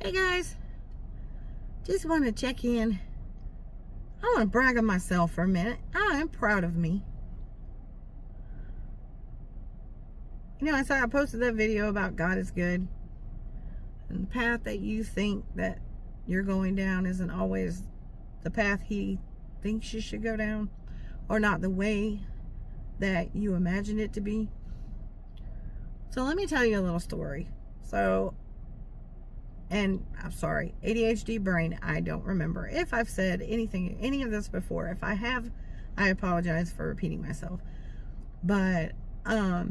Hey guys, just want to check in. I want to brag on myself for a minute. I am proud of me. I saw I posted that video about God is good. And the path that you think that you're going down isn't always the path He thinks you should go down, or not the way that you imagined it to be. So let me tell you a little story. And I'm sorry, ADHD brain, I don't remember if I've said any of this before. If I have, I apologize for repeating myself. But I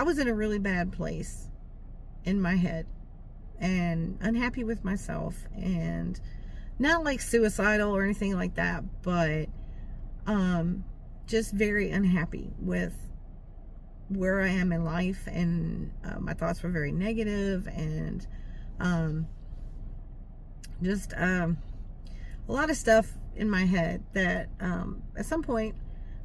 was in a really bad place in my head and unhappy with myself, and not like suicidal or anything like that, but just very unhappy with where I am in life, and my thoughts were very negative, and just a lot of stuff in my head that at some point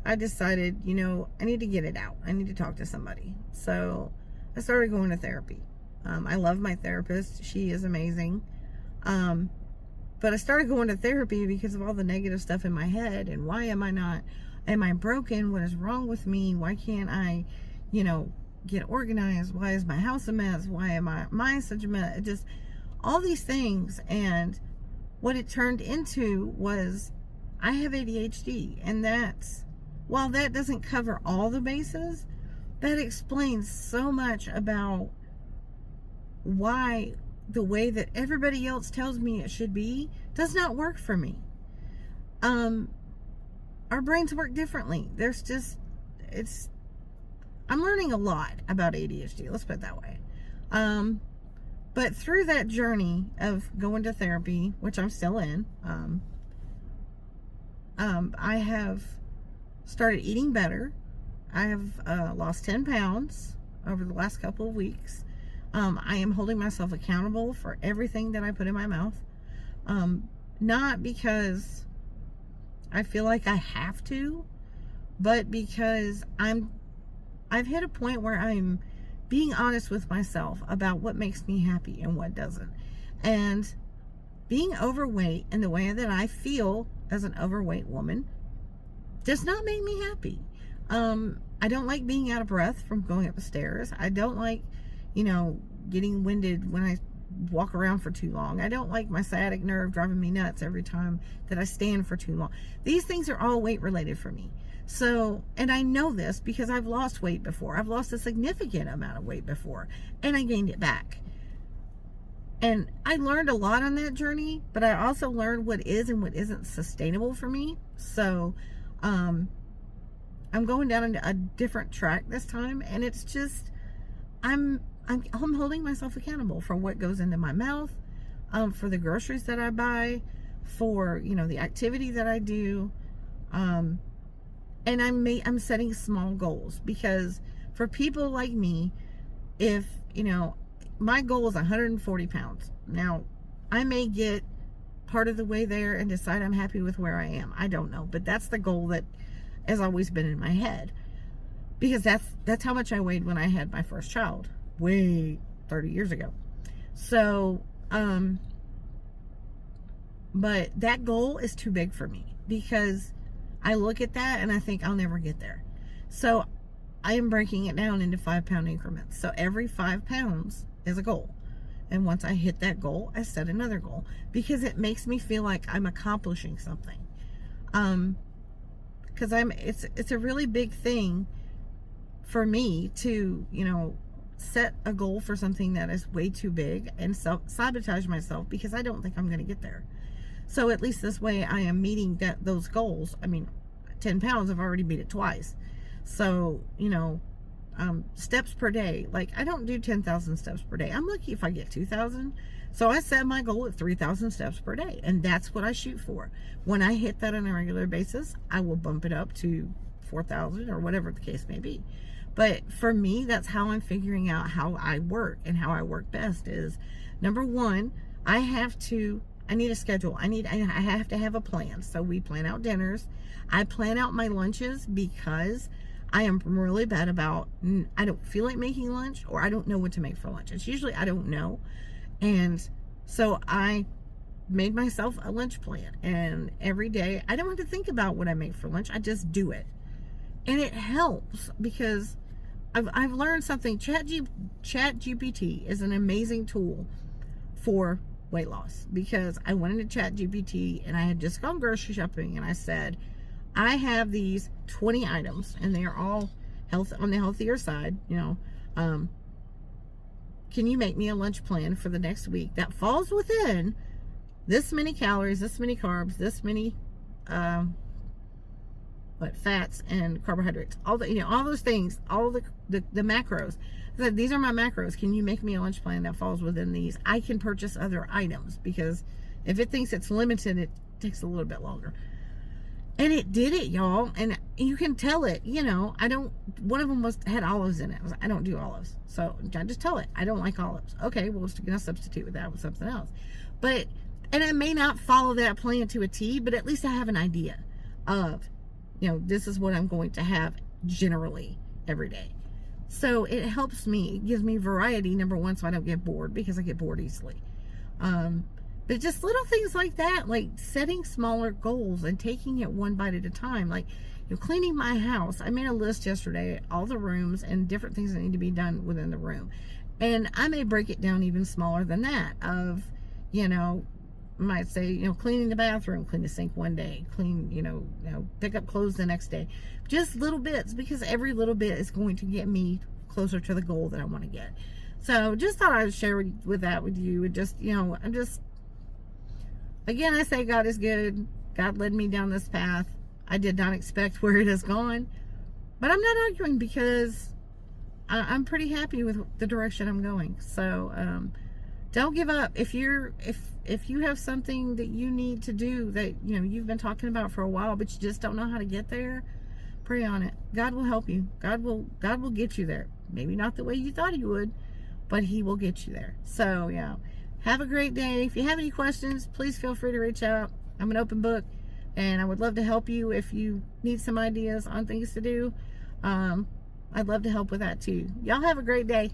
I decided, I need to get it out. I need to talk to somebody. So I started going to therapy. I love my therapist. She is amazing. But I started going to therapy because of all the negative stuff in my head. And why am I broken? What is wrong with me? Why can't I, get organized? Why is my house a mess? Why am I such a mess? Just all these things. And what it turned into was I have ADHD. And while that doesn't cover all the bases, that explains so much about why the way that everybody else tells me it should be does not work for me. Our brains work differently. I'm learning a lot about ADHD, let's put it that way. But through that journey of going to therapy, which I'm still in, I have started eating better. I have lost 10 pounds over the last couple of weeks. I am holding myself accountable for everything that I put in my mouth. Not because I feel like I have to, but because I've hit a point where I'm being honest with myself about what makes me happy and what doesn't. And being overweight in the way that I feel as an overweight woman does not make me happy. I don't like being out of breath from going up the stairs. I don't like, getting winded when I walk around for too long. I don't like my sciatic nerve driving me nuts every time that I stand for too long. These things are all weight related for me. So, and I know this because I've lost weight before. I've lost a significant amount of weight before, and I gained it back. And I learned a lot on that journey, but I also learned what is and what isn't sustainable for me. So, I'm going down a different track this time, and it's just, I'm holding myself accountable for what goes into my mouth, for the groceries that I buy, for, the activity that I do, and I'm setting small goals, because for people like me, if, my goal is 140 pounds. Now, I may get part of the way there and decide I'm happy with where I am. I don't know, but that's the goal that has always been in my head, because that's how much I weighed when I had my first child, way 30 years ago. So, but that goal is too big for me, because I look at that and I think I'll never get there. So I am breaking it down into 5-pound increments. So every 5 pounds is a goal. And once I hit that goal, I set another goal, because it makes me feel like I'm accomplishing something. Because it's a really big thing for me to, set a goal for something that is way too big and sabotage myself because I don't think I'm going to get there. So at least this way I am meeting those goals. 10 pounds, I've already beat it twice. So, steps per day. Like, I don't do 10,000 steps per day. I'm lucky if I get 2,000. So I set my goal at 3,000 steps per day, and that's what I shoot for. When I hit that on a regular basis, I will bump it up to 4,000 or whatever the case may be. But for me, that's how I'm figuring out how I work, and how I work best is, number one, I need a schedule. I have to have a plan. So we plan out dinners. I plan out my lunches because I am really bad about, I don't feel like making lunch, or I don't know what to make for lunch. It's usually I don't know. And so I made myself a lunch plan, and every day I don't have to think about what I make for lunch. I just do it. And it helps because I've learned something. ChatGPT is an amazing tool for weight loss, because I went into ChatGPT and I had just gone grocery shopping, and I said, I have these 20 items and they are all on the healthier side, can you make me a lunch plan for the next week that falls within this many calories, this many carbs, this many fats and carbohydrates, all those things, all the macros. I said, these are my macros. Can you make me a lunch plan that falls within these? I can purchase other items, because if it thinks it's limited, it takes a little bit longer. And it did it, y'all. And you can tell it, one of them had olives in it. I don't do olives. So I just tell it, I don't like olives. Okay, well, it's going to substitute with that with something else. And I may not follow that plan to a T, but at least I have an idea of, this is what I'm going to have generally every day. So it helps me. It gives me variety, number one, so I don't get bored, because I get bored easily. But just little things like that, like setting smaller goals and taking it one bite at a time. Like, cleaning my house. I made a list yesterday, all the rooms and different things that need to be done within the room. And I may break it down even smaller than that of, might say, cleaning the bathroom, clean the sink one day, pick up clothes the next day. Just little bits, because every little bit is going to get me closer to the goal that I want to get. So just thought I would share with you. And just, again, I say God is good. God led me down this path. I did not expect where it has gone, but I'm not arguing, because I'm pretty happy with the direction I'm going. So, don't give up. If you have something that you need to do that, you've been talking about for a while, but you just don't know how to get there, pray on it. God will help you. God will get you there. Maybe not the way you thought he would, but he will get you there. So, have a great day. If you have any questions, please feel free to reach out. I'm an open book, and I would love to help you if you need some ideas on things to do. I'd love to help with that too. Y'all have a great day.